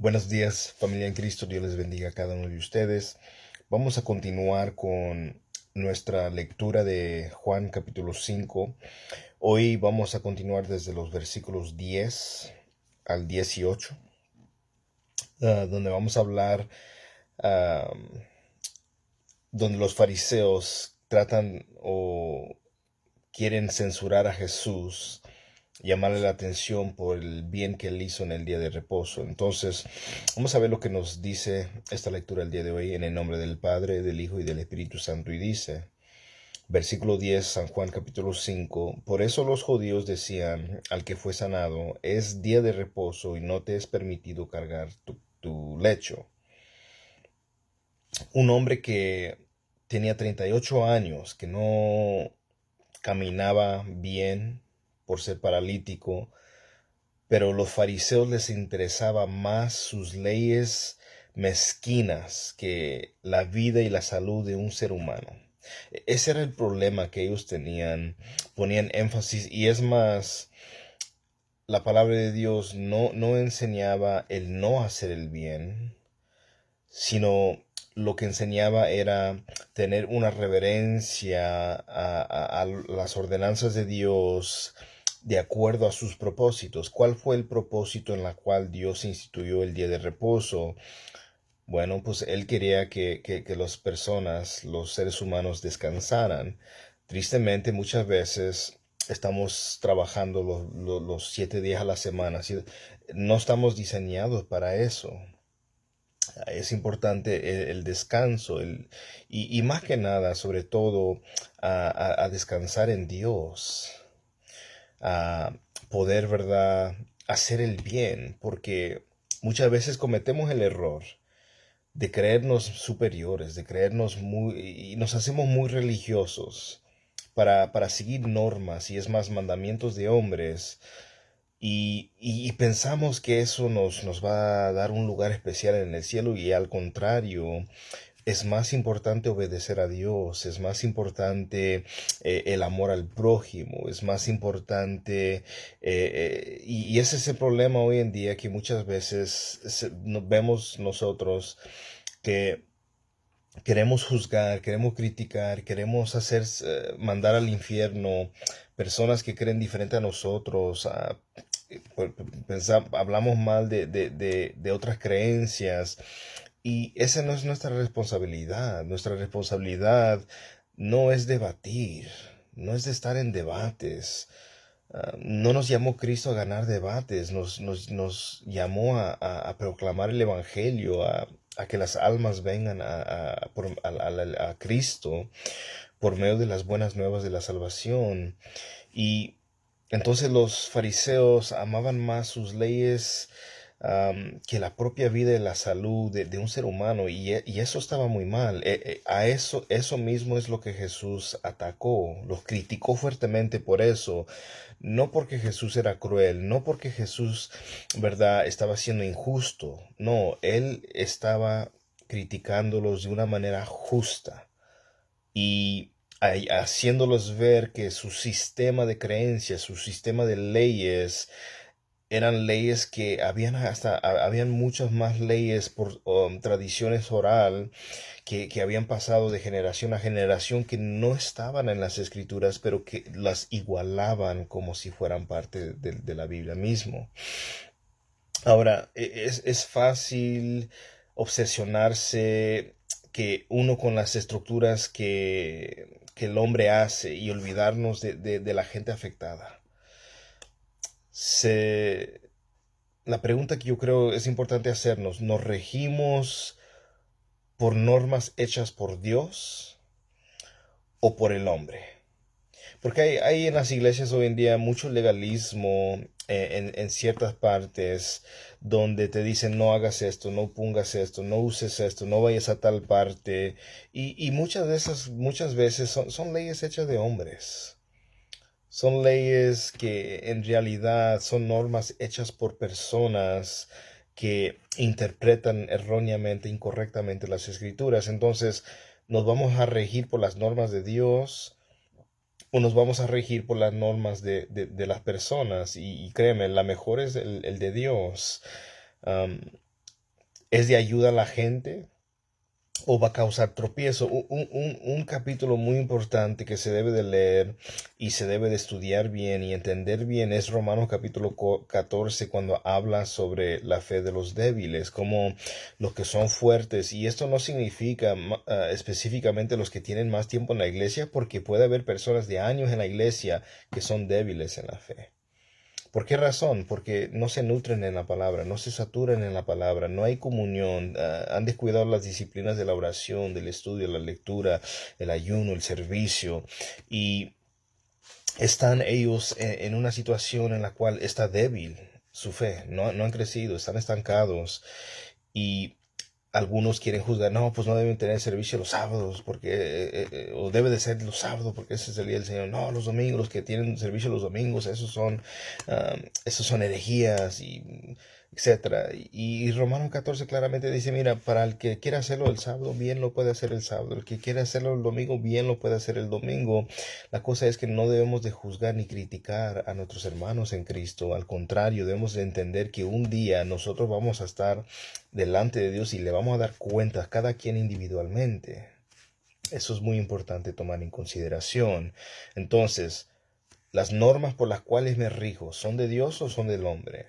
Buenos días, familia en Cristo. Dios les bendiga a cada uno de ustedes. Vamos a continuar con nuestra lectura de Juan capítulo 5. Hoy vamos a continuar desde los versículos 10 al 18, donde vamos a hablar, ah, donde los fariseos tratan o quieren censurar a Jesús, llamarle la atención por el bien que él hizo en el día de reposo. Entonces, vamos a ver lo que nos dice esta lectura el día de hoy en el nombre del Padre, del Hijo y del Espíritu Santo. Y dice, versículo 10, San Juan capítulo 5, por eso los judíos decían al que fue sanado, es día de reposo y no te es permitido cargar tu lecho. Un hombre que tenía 38 años, que no caminaba bien por ser paralítico, pero los fariseos les interesaba más sus leyes mezquinas que la vida y la salud de un ser humano. Ese era el problema que ellos tenían, ponían énfasis, y es más, la palabra de Dios no enseñaba el no hacer el bien, sino lo que enseñaba era tener una reverencia a las ordenanzas de Dios de acuerdo a sus propósitos. ¿Cuál fue el propósito en la cual Dios instituyó el día de reposo? Bueno, pues Él quería que las personas, los seres humanos, descansaran. Tristemente, muchas veces estamos trabajando los 7 días a la semana. No estamos diseñados para eso. Es importante el descanso y más que nada, sobre todo, a descansar en Dios, a poder, ¿verdad?, hacer el bien, porque muchas veces cometemos el error de creernos superiores, de creernos y nos hacemos muy religiosos para seguir normas y es más mandamientos de hombres y pensamos que eso nos va a dar un lugar especial en el cielo y al contrario, es más importante obedecer a Dios, es más importante el amor al prójimo, es más importante, y ese es el problema hoy en día que muchas veces vemos nosotros que queremos juzgar, queremos criticar, queremos mandar al infierno personas que creen diferente a nosotros, hablamos mal de otras creencias y esa no es nuestra responsabilidad. Nuestra responsabilidad no es debatir, no es de estar en debates. No nos llamó Cristo a ganar debates, nos llamó a proclamar el Evangelio, a que las almas vengan a Cristo por medio de las buenas nuevas de la salvación. Y entonces los fariseos amaban más sus leyes que la propia vida y la salud de un ser humano, y eso estaba muy mal. Eso mismo es lo que Jesús atacó, los criticó fuertemente por eso, no porque Jesús era cruel, no porque Jesús, verdad, estaba siendo injusto, no, él estaba criticándolos de una manera justa y haciéndolos ver que su sistema de creencias, su sistema de leyes, eran leyes que habían muchas más leyes por tradiciones oral que habían pasado de generación a generación que no estaban en las escrituras, pero que las igualaban como si fueran parte de la Biblia mismo. Ahora, es fácil obsesionarse que uno con las estructuras que el hombre hace y olvidarnos de la gente afectada. Se, la pregunta que yo creo es importante hacernos, ¿nos regimos por normas hechas por Dios o por el hombre? Porque hay en las iglesias hoy en día mucho legalismo en ciertas partes donde te dicen no hagas esto, no pongas esto, no uses esto, no vayas a tal parte. Y muchas de esas, muchas veces son leyes hechas de hombres. Son leyes que en realidad son normas hechas por personas que interpretan erróneamente, incorrectamente las escrituras. Entonces, nos vamos a regir por las normas de Dios o nos vamos a regir por las normas de las personas. Y créeme, la mejor es el de Dios. ¿Es de ayuda a la gente o va a causar tropiezo? Un capítulo muy importante que se debe de leer y se debe de estudiar bien y entender bien es Romanos capítulo 14, cuando habla sobre la fe de los débiles, como los que son fuertes. Y esto no significa específicamente los que tienen más tiempo en la iglesia, porque puede haber personas de años en la iglesia que son débiles en la fe. ¿Por qué razón? Porque no se nutren en la palabra, no se saturan en la palabra, no hay comunión, han descuidado las disciplinas de la oración, del estudio, la lectura, el ayuno, el servicio, y están ellos en una situación en la cual está débil su fe, no han crecido, están estancados, y algunos quieren juzgar, no, pues no deben tener servicio los sábados, porque, o debe de ser los sábados, porque ese es el día del Señor. No, los domingos, los que tienen servicio los domingos, esos son herejías, y etcétera. Y Romanos 14 claramente dice, mira, para el que quiera hacerlo el sábado, bien lo puede hacer el sábado. El que quiera hacerlo el domingo, bien lo puede hacer el domingo. La cosa es que no debemos de juzgar ni criticar a nuestros hermanos en Cristo. Al contrario, debemos de entender que un día nosotros vamos a estar delante de Dios y le vamos a dar cuentas cada quien individualmente. Eso es muy importante tomar en consideración. Entonces, las normas por las cuales me rijo, ¿son de Dios o son del hombre?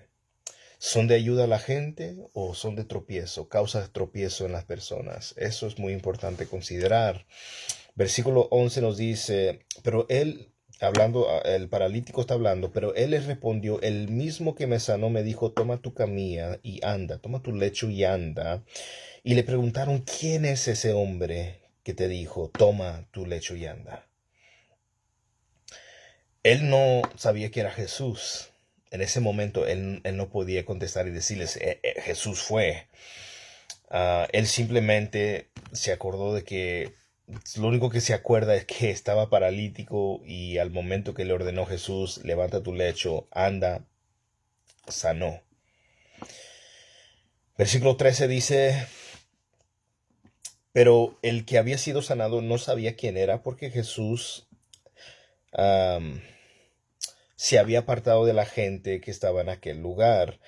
¿Son de ayuda a la gente o son de tropiezo? Causa tropiezo en las personas. Eso es muy importante considerar. Versículo 11 nos dice, pero él, hablando, el paralítico está hablando, pero él les respondió, el mismo que me sanó me dijo, toma tu camilla y anda, toma tu lecho y anda. Y le preguntaron, ¿quién es ese hombre que te dijo, toma tu lecho y anda? Él no sabía que era Jesús. En ese momento él no podía contestar y decirles, Jesús fue. Él simplemente se acordó de que lo único que se acuerda es que estaba paralítico, y al momento que le ordenó Jesús, levanta tu lecho, anda, sanó. Versículo 13 dice, pero el que había sido sanado no sabía quién era, porque Jesús se había apartado de la gente que estaba en aquel lugar.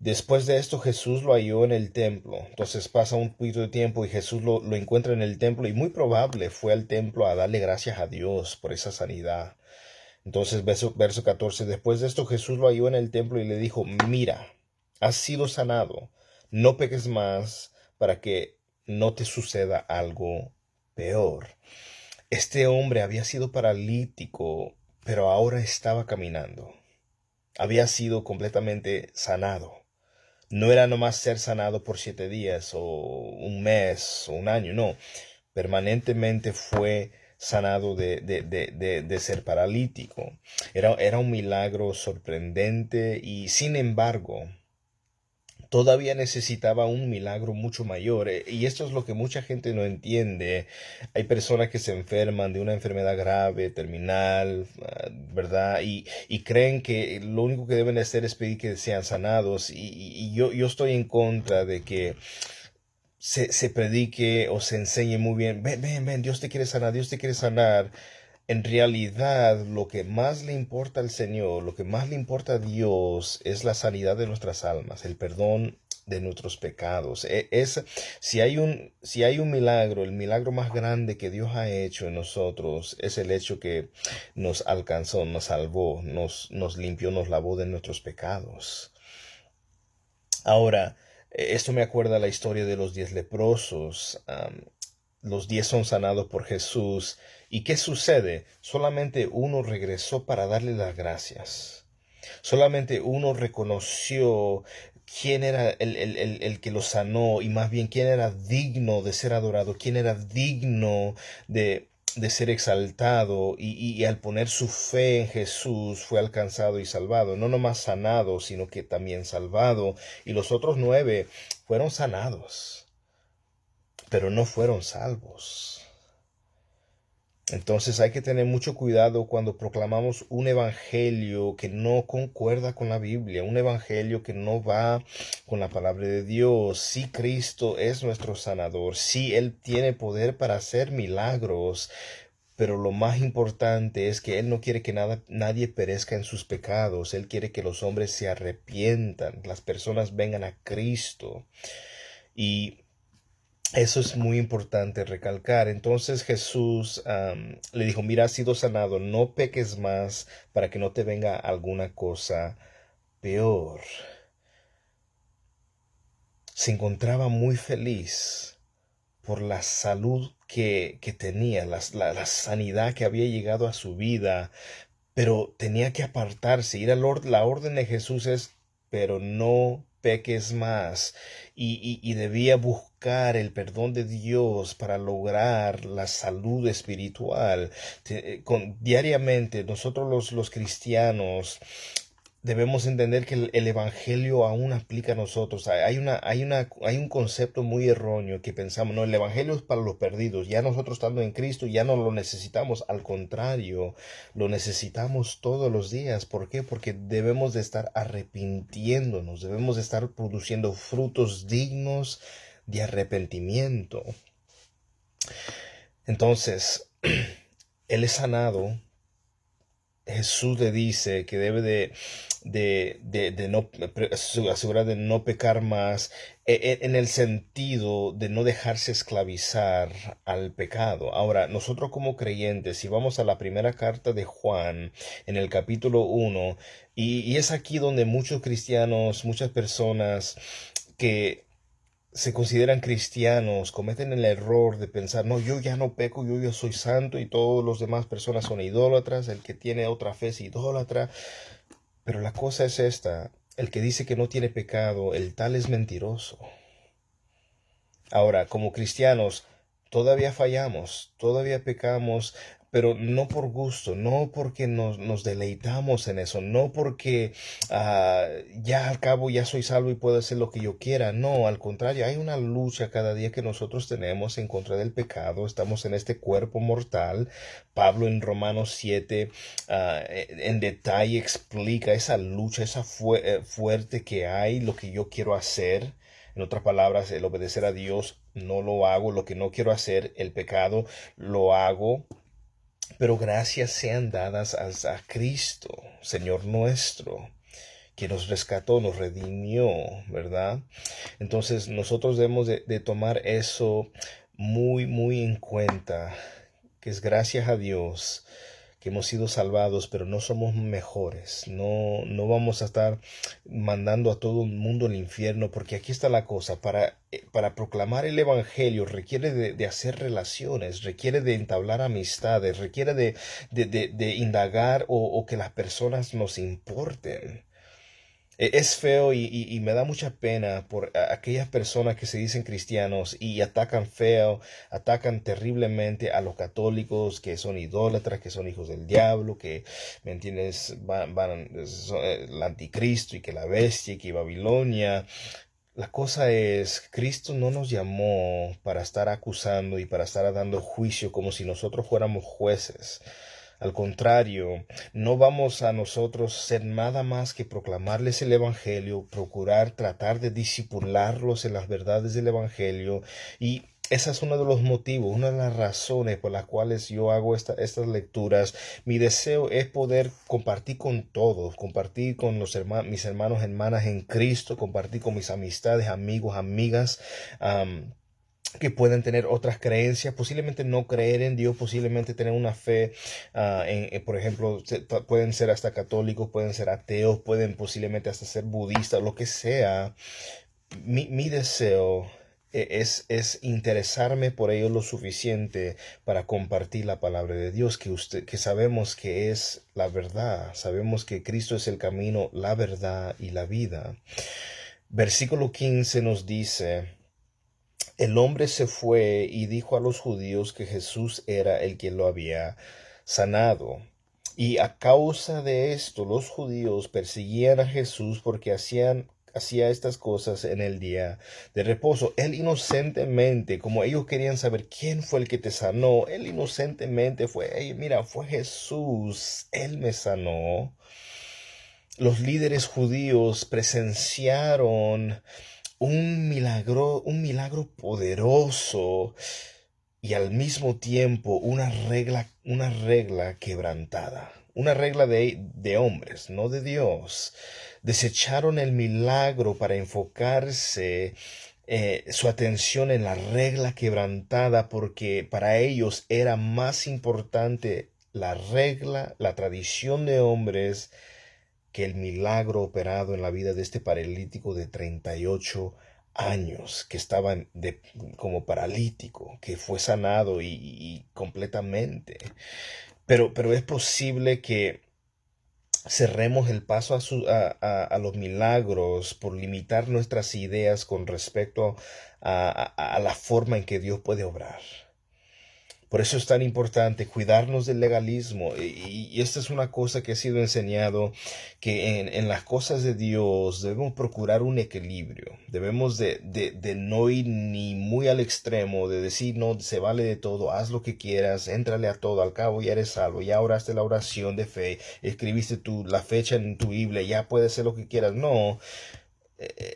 Después de esto, Jesús lo halló en el templo. Entonces pasa un poquito de tiempo y Jesús lo encuentra en el templo, y muy probable fue al templo a darle gracias a Dios por esa sanidad. Entonces, verso 14, después de esto Jesús lo halló en el templo y le dijo, mira, has sido sanado, no peques más para que no te suceda algo peor. Este hombre había sido paralítico, pero ahora estaba caminando. Había sido completamente sanado. No era nomás ser sanado por 7 días o un mes o un año, no. Permanentemente fue sanado de ser paralítico. Era un milagro sorprendente, y sin embargo, todavía necesitaba un milagro mucho mayor. Y esto es lo que mucha gente no entiende. Hay personas que se enferman de una enfermedad grave, terminal, ¿verdad? Y creen que lo único que deben hacer es pedir que sean sanados. Y yo estoy en contra de que se predique o se enseñe muy bien, ven, Dios te quiere sanar, Dios te quiere sanar. En realidad, lo que más le importa al Señor, lo que más le importa a Dios es la sanidad de nuestras almas, el perdón de nuestros pecados. Si hay un milagro, el milagro más grande que Dios ha hecho en nosotros es el hecho que nos alcanzó, nos salvó, nos limpió, nos lavó de nuestros pecados. Ahora, esto me acuerda la historia de los 10 leprosos. Los 10 son sanados por Jesús. ¿Y qué sucede? Solamente uno regresó para darle las gracias. Solamente uno reconoció quién era el que lo sanó, y más bien quién era digno de ser adorado, quién era digno de ser exaltado, y al poner su fe en Jesús fue alcanzado y salvado. No nomás sanado, sino que también salvado. Y los otros 9 fueron sanados, pero no fueron salvos. Entonces hay que tener mucho cuidado cuando proclamamos un evangelio que no concuerda con la Biblia, un evangelio que no va con la palabra de Dios. Sí, Cristo es nuestro sanador, sí, Él tiene poder para hacer milagros, pero lo más importante es que Él no quiere que nadie perezca en sus pecados. Él quiere que los hombres se arrepientan, las personas vengan a Cristo. Y eso es muy importante recalcar. Entonces Jesús le dijo, mira, has sido sanado, no peques más para que no te venga alguna cosa peor. Se encontraba muy feliz por la salud que tenía, la sanidad que había llegado a su vida, pero tenía que apartarse. Ir a la orden de Jesús es, pero no peques más. Y debía buscar el perdón de Dios para lograr la salud espiritual. Diariamente nosotros los cristianos debemos entender que el evangelio aún aplica a nosotros. Hay un concepto muy erróneo que pensamos, no, el evangelio es para los perdidos. Ya nosotros estando en Cristo ya no lo necesitamos. Al contrario, lo necesitamos todos los días. ¿Por qué? Porque debemos de estar arrepintiéndonos, debemos de estar produciendo frutos dignos de arrepentimiento. Entonces, Él es sanado. Jesús le dice que debe de no asegurar de no pecar más en el sentido de no dejarse esclavizar al pecado. Ahora, nosotros como creyentes, si vamos a la primera carta de Juan, en el capítulo 1, y es aquí donde muchos cristianos, muchas personas que se consideran cristianos, cometen el error de pensar, no, yo ya no peco, yo ya soy santo y todos los demás personas son idólatras, el que tiene otra fe es idólatra. Pero la cosa es esta, el que dice que no tiene pecado, el tal es mentiroso. Ahora, como cristianos, todavía fallamos, todavía pecamos, pero no por gusto, no porque nos deleitamos en eso, no porque ya al cabo ya soy salvo y puedo hacer lo que yo quiera. No, al contrario, hay una lucha cada día que nosotros tenemos en contra del pecado. Estamos en este cuerpo mortal. Pablo en Romanos 7 en detalle explica esa lucha, esa fuerte que hay, lo que yo quiero hacer. En otras palabras, el obedecer a Dios no lo hago, lo que no quiero hacer, el pecado lo hago, pero gracias sean dadas a Cristo, Señor nuestro, que nos rescató, nos redimió, ¿verdad? Entonces nosotros debemos de tomar eso muy, muy en cuenta, que es gracias a Dios que hemos sido salvados, pero no somos mejores. No vamos a estar mandando a todo el mundo al infierno, porque aquí está la cosa. Para proclamar el Evangelio requiere de hacer relaciones, requiere de entablar amistades, requiere de indagar o que las personas nos importen. Es feo y me da mucha pena por aquellas personas que se dicen cristianos y atacan feo, atacan terriblemente a los católicos que son idólatras, que son hijos del diablo, que, ¿me entiendes? Son el anticristo y que la bestia y que Babilonia. La cosa es, Cristo no nos llamó para estar acusando y para estar dando juicio como si nosotros fuéramos jueces. Al contrario, no vamos a nosotros ser nada más que proclamarles el Evangelio, procurar tratar de disipularlos en las verdades del Evangelio. Y ese es uno de los motivos, una de las razones por las cuales yo hago estas lecturas. Mi deseo es poder compartir con todos, compartir con mis hermanos, hermanas en Cristo, compartir con mis amistades, amigos, amigas. Que pueden tener otras creencias, posiblemente no creer en Dios, posiblemente tener una fe, por ejemplo, pueden ser hasta católicos, pueden ser ateos, pueden posiblemente hasta ser budistas, lo que sea. Mi deseo es interesarme por ellos lo suficiente para compartir la palabra de Dios, que sabemos que es la verdad, sabemos que Cristo es el camino, la verdad y la vida. Versículo 15 nos dice: el hombre se fue y dijo a los judíos que Jesús era el que lo había sanado. Y a causa de esto, los judíos perseguían a Jesús porque hacía estas cosas en el día de reposo. Él inocentemente, como ellos querían saber quién fue el que te sanó, él inocentemente fue, hey, mira, fue Jesús, él me sanó. Los líderes judíos presenciaron un milagro poderoso y al mismo tiempo una regla quebrantada, una regla de hombres, no de Dios. Desecharon el milagro para enfocarse su atención en la regla quebrantada, porque para ellos era más importante la regla, la tradición de hombres, que el milagro operado en la vida de este paralítico de 38 años, que estaba como paralítico, que fue sanado y completamente. Pero es posible que cerremos el paso a los milagros por limitar nuestras ideas con respecto a la forma en que Dios puede obrar. Por eso es tan importante cuidarnos del legalismo. Y esta es una cosa que ha sido enseñado, que en las cosas de Dios debemos procurar un equilibrio. Debemos de no ir ni muy al extremo, de decir, no, se vale de todo, haz lo que quieras, éntrale a todo, al cabo ya eres salvo, ya oraste la oración de fe, escribiste la fecha en tu Biblia, ya puedes hacer lo que quieras. No,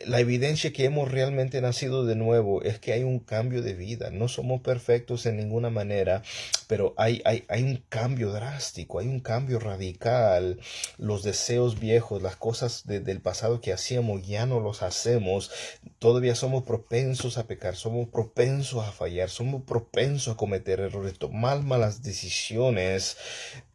la evidencia que hemos realmente nacido de nuevo es que hay un cambio de vida. No somos perfectos en ninguna manera, pero hay un cambio drástico, hay un cambio radical. Los deseos viejos, las cosas del pasado que hacíamos, ya no los hacemos. Todavía somos propensos a pecar, somos propensos a fallar, somos propensos a cometer errores, tomar malas decisiones,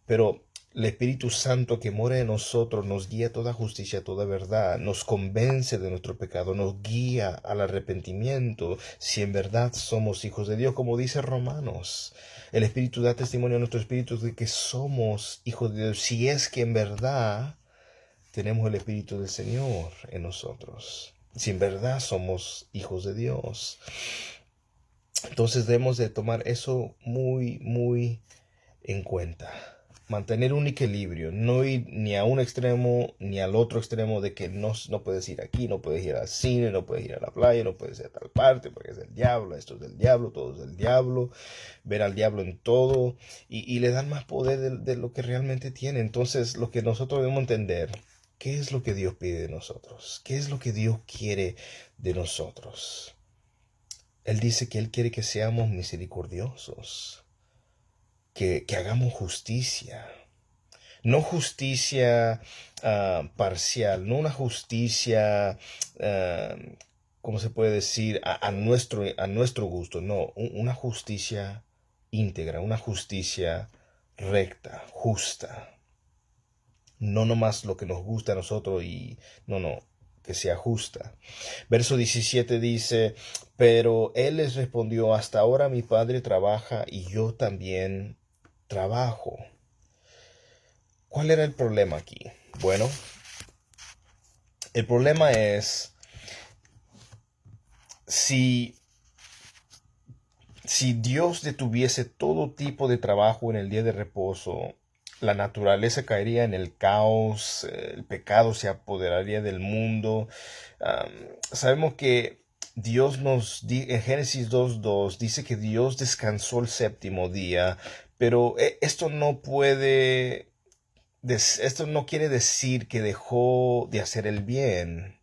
pero el Espíritu Santo que mora en nosotros nos guía a toda justicia, a toda verdad, nos convence de nuestro pecado, nos guía al arrepentimiento, si en verdad somos hijos de Dios, como dice Romanos. El Espíritu da testimonio a nuestro espíritu de que somos hijos de Dios, si es que en verdad tenemos el Espíritu del Señor en nosotros, si en verdad somos hijos de Dios. Entonces debemos de tomar eso muy, muy en cuenta. Mantener un equilibrio, no ir ni a un extremo ni al otro extremo, de que no puedes ir aquí, no puedes ir al cine, no puedes ir a la playa, no puedes ir a tal parte porque es del diablo, esto es del diablo, todo es del diablo, ver al diablo en todo, y le dan más poder de lo que realmente tiene. Entonces, lo que nosotros debemos entender, ¿qué es lo que Dios pide de nosotros? ¿Qué es lo que Dios quiere de nosotros? Él dice que Él quiere que seamos misericordiosos, que hagamos justicia. No justicia parcial, no una justicia, ¿cómo se puede decir? A nuestro gusto, no, una justicia íntegra, una justicia recta, justa. No nomás lo que nos gusta a nosotros no, que sea justa. Verso 17 dice, pero él les respondió, hasta ahora mi padre trabaja y yo también trabajo. ¿Cuál era el problema aquí? Bueno, el problema es si, si Dios detuviese todo tipo de trabajo en el día de reposo, la naturaleza caería en el caos, el pecado se apoderaría del mundo. Sabemos que Dios en Génesis 2:2 dice que Dios descansó el séptimo día, pero esto no quiere decir que dejó de hacer el bien.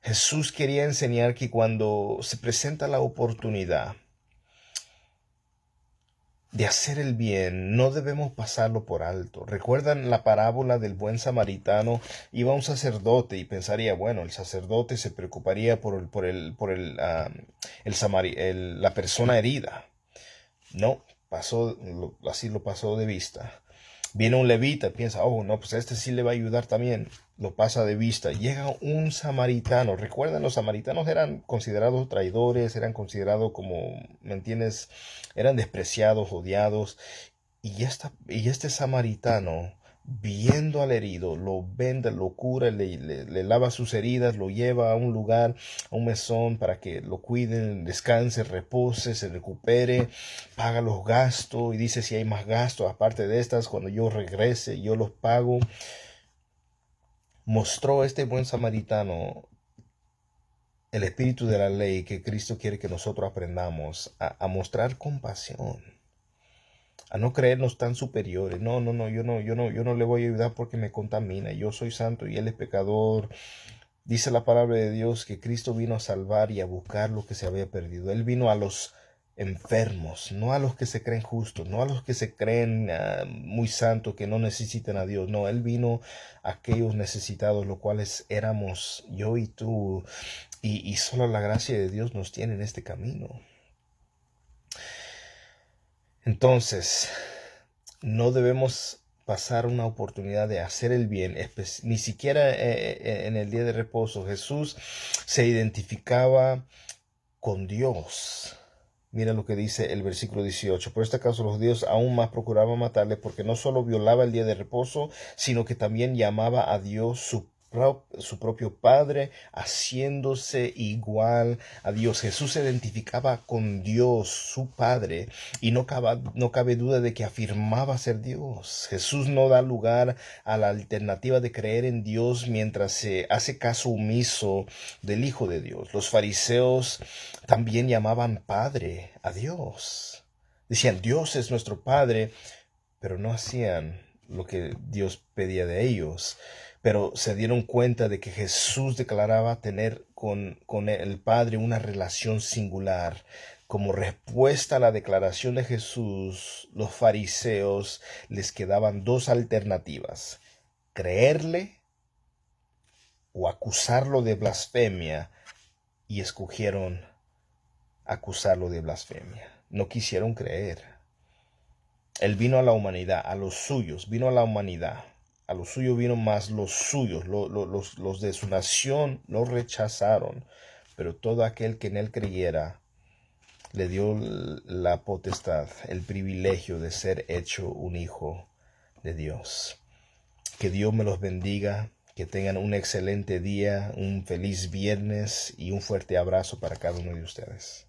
Jesús quería enseñar que cuando se presenta la oportunidad de hacer el bien, no debemos pasarlo por alto. ¿Recuerdan la parábola del buen samaritano? Iba un sacerdote y pensaría, bueno, el sacerdote se preocuparía la persona herida. No, así lo pasó de vista. Viene un levita, piensa, oh, no, pues este sí le va a ayudar también. Lo pasa de vista. Llega un samaritano. Recuerden, los samaritanos eran considerados traidores, eran considerados como, ¿me entiendes? Eran despreciados, odiados. Y este samaritano, viendo al herido, lo vende, lo cura, le lava sus heridas, lo lleva a un lugar, a un mesón, para que lo cuiden, descanse, repose, se recupere, paga los gastos y dice, si hay más gastos aparte de estas, cuando yo regrese, yo los pago. Mostró este buen samaritano el espíritu de la ley que Cristo quiere que nosotros aprendamos a mostrar compasión, a no creernos tan superiores. No, yo no le voy a ayudar porque me contamina. Yo soy santo y él es pecador. Dice la palabra de Dios que Cristo vino a salvar y a buscar lo que se había perdido. Él vino a los enfermos, no a los que se creen justos, no a los que se creen muy santos, que no necesitan a Dios. No, Él vino a aquellos necesitados, los cuales éramos yo y tú. Y solo la gracia de Dios nos tiene en este camino. Entonces, no debemos pasar una oportunidad de hacer el bien, ni siquiera en el día de reposo. Jesús se identificaba con Dios. Mira lo que dice el versículo 18. Por esta causa los judíos aún más procuraban matarle, porque no solo violaba el día de reposo, sino que también llamaba a Dios su propio Padre, haciéndose igual a Dios. Jesús se identificaba con Dios, su Padre, y no cabe duda de que afirmaba ser Dios. Jesús no da lugar a la alternativa de creer en Dios mientras se hace caso omiso del Hijo de Dios. Los fariseos también llamaban Padre a Dios. Decían, Dios es nuestro Padre, pero no hacían lo que Dios pedía de ellos. Pero se dieron cuenta de que Jesús declaraba tener con el Padre una relación singular. Como respuesta a la declaración de Jesús, los fariseos les quedaban dos alternativas: creerle o acusarlo de blasfemia, y escogieron acusarlo de blasfemia. No quisieron creer. Él vino a la humanidad, a los suyos, vino a la humanidad. A los suyos vino, más los suyos, los de su nación, lo rechazaron. Pero todo aquel que en él creyera, le dio la potestad, el privilegio de ser hecho un hijo de Dios. Que Dios me los bendiga, que tengan un excelente día, un feliz viernes y un fuerte abrazo para cada uno de ustedes.